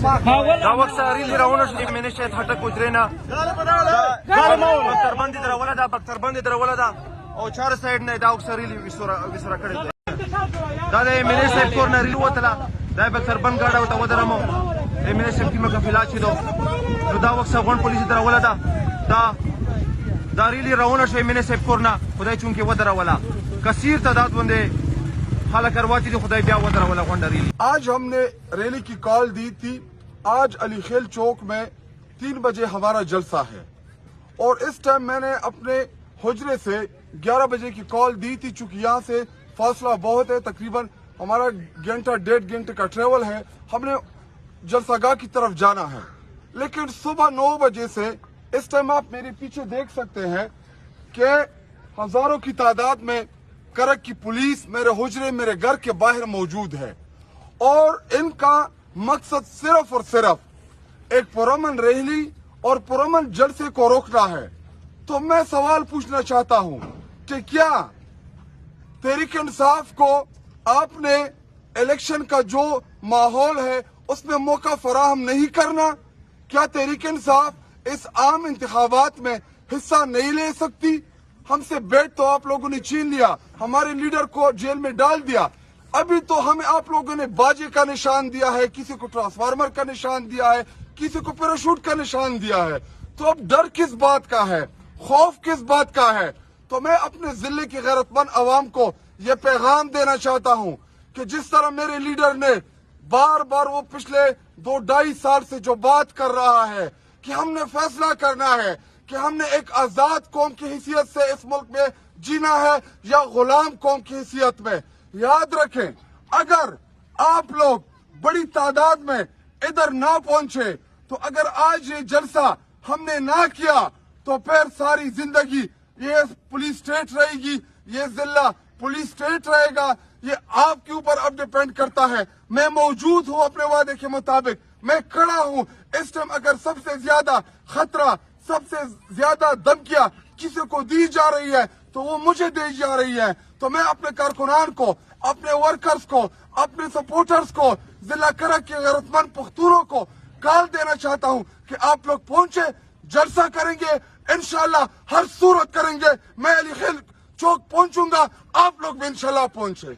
دا وخت ریلی راونه شو مینه شه هټک وجرینا بختربندي دروله دا بختربندي دروله دا او چار سایډ نه دا وخت ریلی وسره کړی دا د مینه شه کورنر ریلی وتلا دا بختربند گاډه وته ودرمو مینه شه کی مکه فلا چي دو نو دا وخت غون پولیس دروله دا ریلی راونه شو مینه شه کورنر خدای چون کې ودروله کثیر تعداد بندے خالہ کرواتی تھی خدای بیا ودرا والا غونڈا ریلی. آج ہم نے ریلی کی کال دی تھی. آج علی خیل چوک میں 3 بجے ہمارا جلسہ ہے اور اس ٹائم میں نے اپنے حجرے سے 11 بجے کی کال دی تھی. چونکہ یہاں سے فاصلہ بہت ہے, تقریباً ہمارا گھنٹہ 1.5 گھنٹے کا ٹریول ہے. ہم نے جلسہ گاہ کی طرف جانا ہے, لیکن صبح 9 بجے سے اس ٹائم آپ میرے پیچھے دیکھ سکتے ہیں کہ ہزاروں کی تعداد میں کرک کی پولیس میرے حجرے میرے گھر کے باہر موجود ہے اور ان کا مقصد صرف اور صرف ایک پرامن ریلی اور پرامن جلسے کو روکنا ہے. تو میں سوال پوچھنا چاہتا ہوں کہ کیا تحریک انصاف کو آپ نے الیکشن کا جو ماحول ہے اس میں موقع فراہم نہیں کرنا؟ کیا تحریک انصاف اس عام انتخابات میں حصہ نہیں لے سکتی؟ ہم سے بیٹ تو آپ لوگوں نے چھین لیا, ہمارے لیڈر کو جیل میں ڈال دیا. ابھی تو ہمیں آپ لوگوں نے باجے کا نشان دیا ہے, کسی کو ٹرانسفارمر کا نشان دیا ہے, کسی کو پیراشوٹ کا نشان دیا ہے. تو اب ڈر کس بات کا ہے, خوف کس بات کا ہے؟ تو میں اپنے ضلع کی غیرت مند عوام کو یہ پیغام دینا چاہتا ہوں کہ جس طرح میرے لیڈر نے بار بار وہ پچھلے 2-2.5 سال سے جو بات کر رہا ہے کہ ہم نے فیصلہ کرنا ہے کہ ہم نے ایک آزاد قوم کی حیثیت سے اس ملک میں جینا ہے یا غلام قوم کی حیثیت میں. یاد رکھیں, اگر آپ لوگ بڑی تعداد میں ادھر نہ پہنچے تو اگر آج یہ جلسہ ہم نے نہ کیا تو پھر ساری زندگی یہ پولیس اسٹیٹ رہے گی, یہ ضلع پولیس اسٹیٹ رہے گا. یہ آپ کے اوپر اب ڈیپینڈ کرتا ہے. میں موجود ہوں اپنے وعدے کے مطابق, میں کھڑا ہوں. اس ٹائم اگر سب سے زیادہ خطرہ, سب سے زیادہ دھمکیاں کسی کو دی جا رہی ہے تو وہ مجھے دی جا رہی ہے. تو میں اپنے کارکنان کو, اپنے ورکرز کو, اپنے سپورٹرز کو, ضلع کرک کے غیرت مند پختونوں کو کال دینا چاہتا ہوں کہ آپ لوگ پہنچے, جلسہ کریں گے, انشاءاللہ ہر صورت کریں گے. میں علی خیل چوک پہنچوں گا, آپ لوگ بھی انشاءاللہ پہنچے.